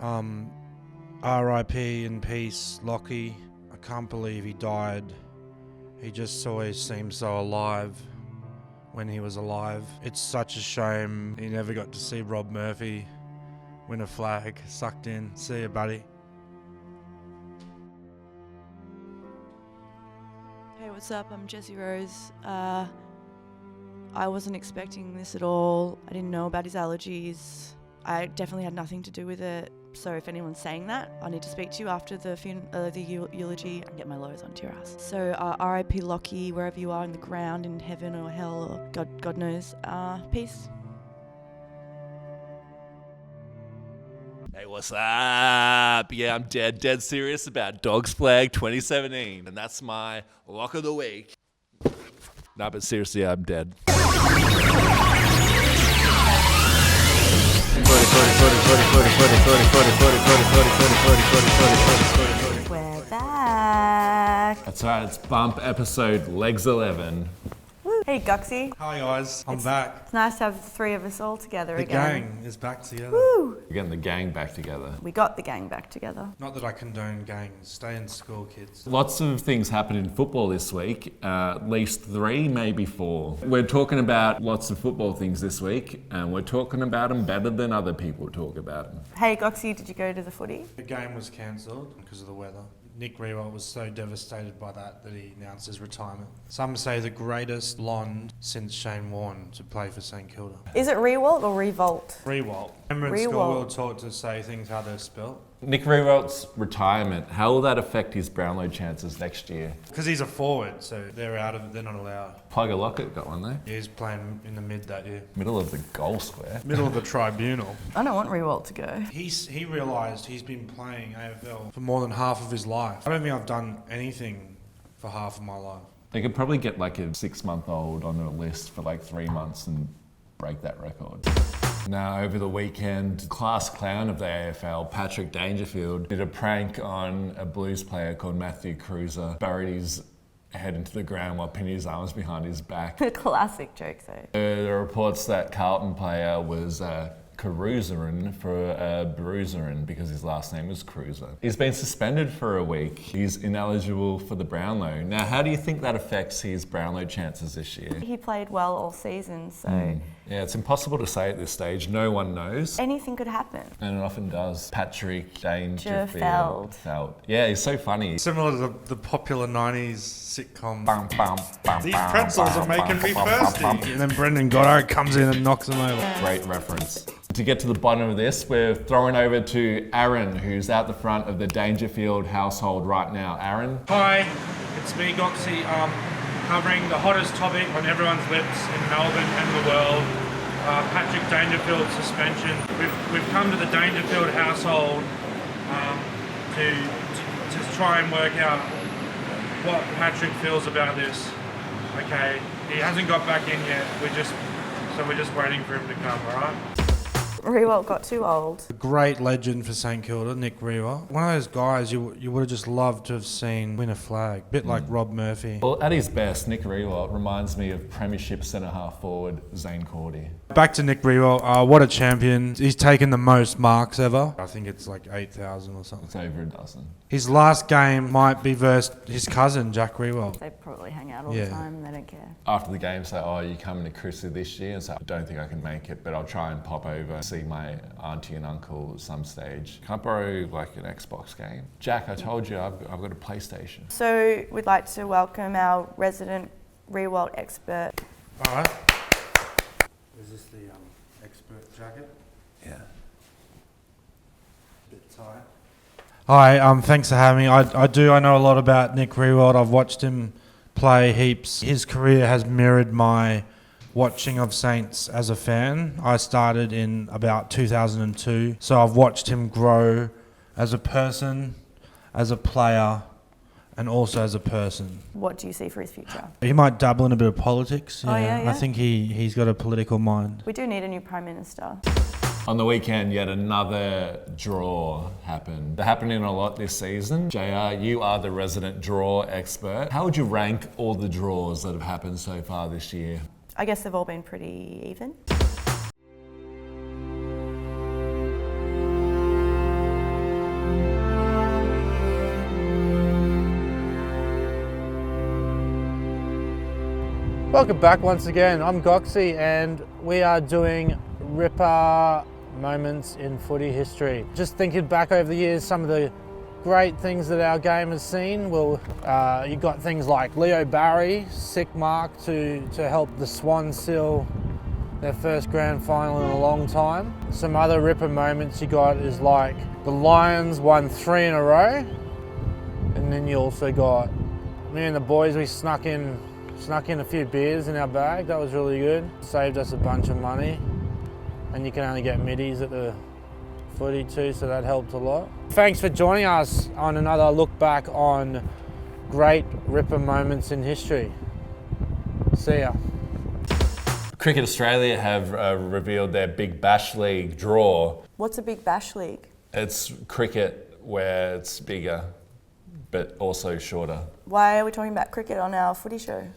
R.I.P. in peace, Locky. I can't believe he died. He just always seemed so alive when he was alive. It's such a shame he never got to see Rob Murphy win a flag. Sucked in. See you, buddy. Hey, what's up? I'm Jessie Rose. I wasn't expecting this at all. I didn't know about his allergies. I definitely had nothing to do with it. So if anyone's saying that, I need to speak to you after the eulogy and get my lows onto your ass. So R.I.P. Locky, wherever you are in the ground, in heaven or hell, or God knows. Peace. Hey, what's up? Yeah, I'm dead serious about Dogs Flag 2017, and that's my lock of the week. Nah, but seriously, I'm dead. We're back. That's right, it's Bump episode Legs 11. Woo. Hey, Gocsy. Hi guys, I'm back. It's nice to have the three of us all together The again. gang is back together. Woo. We're getting the gang back together. We got the gang back together. Not that I condone gangs. Stay in school, kids. Lots of things happened in football this week, at least 3, maybe 4. We're talking about lots of football things this week, and we're talking about them better than other people talk about them. Hey, Gocsy, did you go to the footy? The game was cancelled because of the weather. Nick Riewoldt was so devastated by that he announced his retirement. Some say the greatest blonde since Shane Warne to play for St Kilda. Is it Riewoldt or Revolt? Riewoldt. Remember in school we were taught to say things how they're spelt? Nick Riewoldt's retirement, how will that affect his Brownlow chances next year? Because he's a forward, so they're out of it, they're not allowed. Plugger Lockett got one though. Yeah, he's playing in the mid that year. Middle of the goal square. Middle of the tribunal. I don't want Riewoldt to go. He realised he's been playing AFL for more than half of his life. I don't think I've done anything for half of my life. They could probably get like a 6-month-old on a list for like 3 months and break that record. Now, over the weekend, class clown of the AFL, Patrick Dangerfield, did a prank on a Blues player called Matthew Cruiser, buried his head into the ground while pinning his arms behind his back. A classic joke, though. There are reports that Carlton player was Caruserin for Bruiserin because his last name was Cruiser. He's been suspended for a week. He's ineligible for the Brownlow. Now, how do you think that affects his Brownlow chances this year? He played well all season, so... Yeah, it's impossible to say at this stage. No one knows. Anything could happen. And it often does. Patrick Dangerfield. Yeah, he's so funny. Similar to the popular 90s sitcom. Bum, bum, bum, These bum, pretzels bum, are making bum, me bum, thirsty. bum, bum. And then Brendan Goddard comes in and knocks him over. Great reference. To get to the bottom of this, we're throwing over to Aaron, who's out the front of the Dangerfield household right now. Aaron? Hi, it's me, Gocsy, covering the hottest topic on everyone's lips in Melbourne and the world, Patrick Dangerfield suspension. We've come to the Dangerfield household to try and work out what Patrick feels about this. Okay, he hasn't got back in yet. We're just waiting for him to come, alright? Riewoldt got too old. A great legend for St Kilda, Nick Riewoldt. One of those guys you would have just loved to have seen win a flag. Bit like Rob Murphy. Well, at his best, Nick Riewoldt reminds me of Premiership centre-half forward Zane Cordy. Back to Nick Riewoldt. What a champion. He's taken the most marks ever. I think it's like 8,000 or something. It's over a dozen. His last game might be versus his cousin, Jack Riewoldt. They probably hang out all the time and they don't care. After the game, say, oh, you coming to Chrissy this year? And so I don't think I can make it, but I'll try and pop over, see my auntie and uncle at some stage. Can I borrow like an Xbox game? Jack, I told you I've got a PlayStation. So we'd like to welcome our resident Riewoldt expert. All right. Is this the expert jacket? Yeah. Bit tight. Hi, thanks for having me. I know a lot about Nick Riewoldt. I've watched him play heaps. His career has mirrored my watching of Saints as a fan. I started in about 2002, so I've watched him grow as a person, as a player, and also as a person. What do you see for his future? He might dabble in a bit of politics. Oh, yeah? I think he's got a political mind. We do need a new Prime Minister. On the weekend, yet another draw happened. They're happening a lot this season. JR, you are the resident draw expert. How would you rank all the draws that have happened so far this year? I guess they've all been pretty even. Welcome back once again. I'm Gocsy and we are doing Ripper moments in footy history. Just thinking back over the years, some of the great things that our game has seen. Well, you got things like Leo Barry, sick mark to help the Swans seal their first grand final in a long time. Some other Ripper moments you got is like the Lions won 3 in a row, and then you also got me and the boys, we snuck in a few beers in our bag. That was really good. Saved us a bunch of money. And you can only get middies at the footy too, so that helped a lot. Thanks for joining us on another look back on great Ripper moments in history. See ya. Cricket Australia have revealed their Big Bash League draw. What's a Big Bash League? It's cricket where it's bigger, but also shorter. Why are we talking about cricket on our footy show?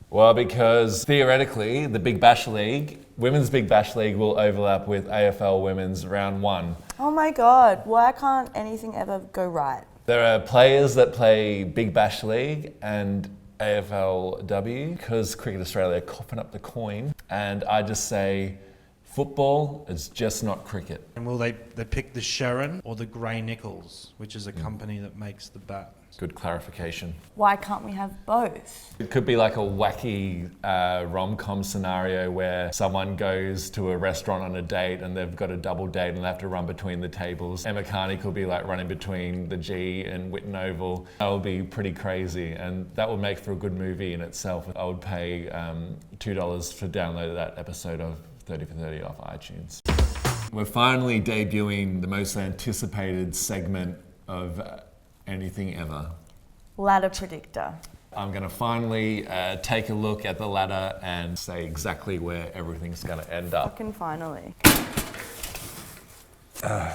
Well, because theoretically, the Big Bash League, Women's Big Bash League will overlap with AFL Women's Round 1. Oh my God, why can't anything ever go right? There are players that play Big Bash League and AFLW because Cricket Australia are coughing up the coin. And I just say, football is just not cricket. And will they pick the Sharon or the Grey Nichols, which is a company that makes the bat? Good clarification. Why can't we have both? It could be like a wacky rom-com scenario where someone goes to a restaurant on a date and they've got a double date and they have to run between the tables. Emma Carney could be like running between the G and Whitten Oval. That would be pretty crazy, and that would make for a good movie in itself. I would pay $2 to download that episode of 30 for 30 off iTunes. We're finally debuting the most anticipated segment of anything ever. Ladder predictor. I'm going to finally take a look at the ladder and say exactly where everything's going to end up. Fucking finally. No,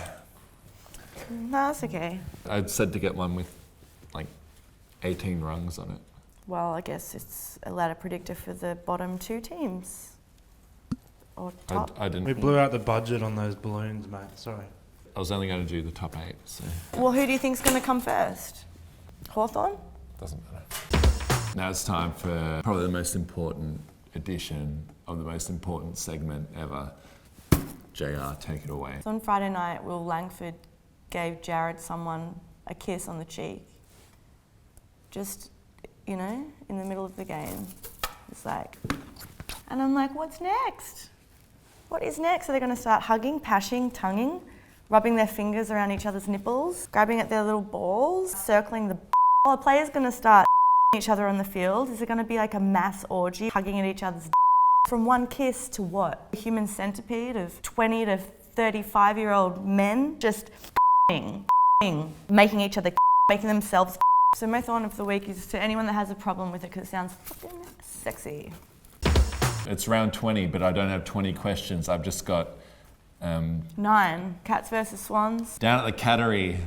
that's okay. I said to get one with like 18 rungs on it. Well, I guess it's a ladder predictor for the bottom 2 teams. Or top. I didn't. We blew out the budget on those balloons, mate. Sorry. I was only going to do the top 8, so Well, who do you think's going to come first? Hawthorn? doesn't matter. Now it's time for probably the most important edition of the most important segment ever. JR, take it away. So on Friday night, Will Langford gave Jared someone a kiss on the cheek. Just, in the middle of the game. It's like, and I'm like, what's next? What is next? Are they going to start hugging, pashing, tonguing, rubbing their fingers around each other's nipples, grabbing at their little balls, circling the Are players going to start each other on the field? Is it going to be like a mass orgy, hugging at each other's from one kiss to what? A human centipede of 20 to 35-year-old men just making each other making themselves. So my thought of the week is to anyone that has a problem with it because it sounds fucking sexy. It's round 20, but I don't have 20 questions. I've just got 9. Cats versus Swans. down at the Cattery,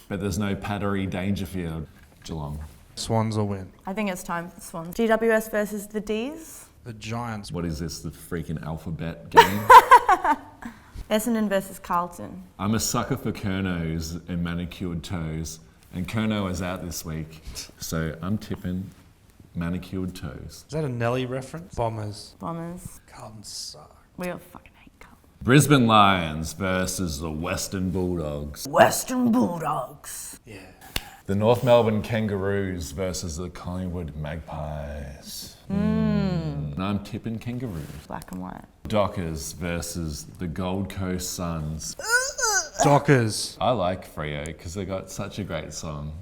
but there's no Pattery Dangerfield. Geelong. Swans will win. I think it's time for the Swans. GWS versus the D's. The Giants. What is this, the freaking alphabet game? Essendon versus Carlton. I'm a sucker for Kernos and manicured toes, and Kerno is out this week, so I'm tipping manicured toes. Is that a Nelly reference? Bombers. Bombers. Carlton suck. We all fucking hate Carlton. Brisbane Lions versus the Western Bulldogs. Western Bulldogs. Yeah. The North Melbourne Kangaroos versus the Collingwood Magpies. And I'm tipping Kangaroos. Black and white. Dockers versus the Gold Coast Suns. Dockers. I like Freo because they got such a great song.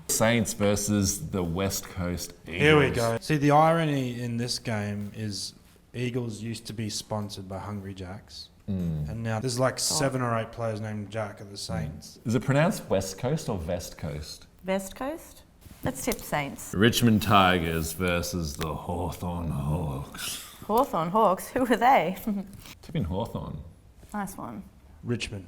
Saints versus the West Coast Eagles. Here we go. See, the irony in this game is Eagles used to be sponsored by Hungry Jacks. And now there's like 7 or 8 players named Jack at the Saints. Is it pronounced West Coast or Vest Coast? West Coast? Let's tip Saints. Richmond Tigers versus the Hawthorn Hawks. Hawthorn Hawks, who are they? Tipping Hawthorn. Nice one. Richmond.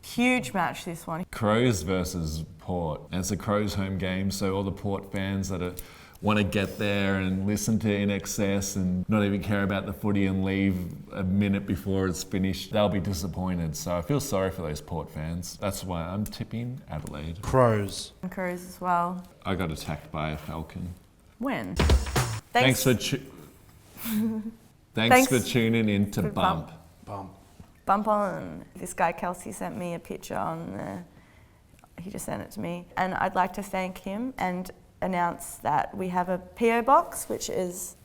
Huge match, this one. Crows versus Port. And it's a Crows home game, so all the Port fans that want to get there and listen to In Excess and not even care about the footy and leave a minute before it's finished, they'll be disappointed. So I feel sorry for those Port fans. That's why I'm tipping Adelaide. Crows. And Crows as well. I got attacked by a falcon. When? Thanks for Thanks for tuning in to Bump. Bump on. This guy Kelsey sent me a picture he just sent it to me. And I'd like to thank him and announce that we have a PO box, which it's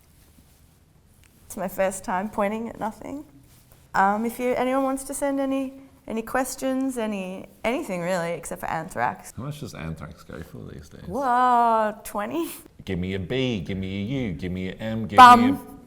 my first time pointing at nothing. If anyone wants to send any questions, anything really, except for anthrax. How much does anthrax go for these days? Whoa, 20? Give me a B, give me a U, give me an M, give me Bum.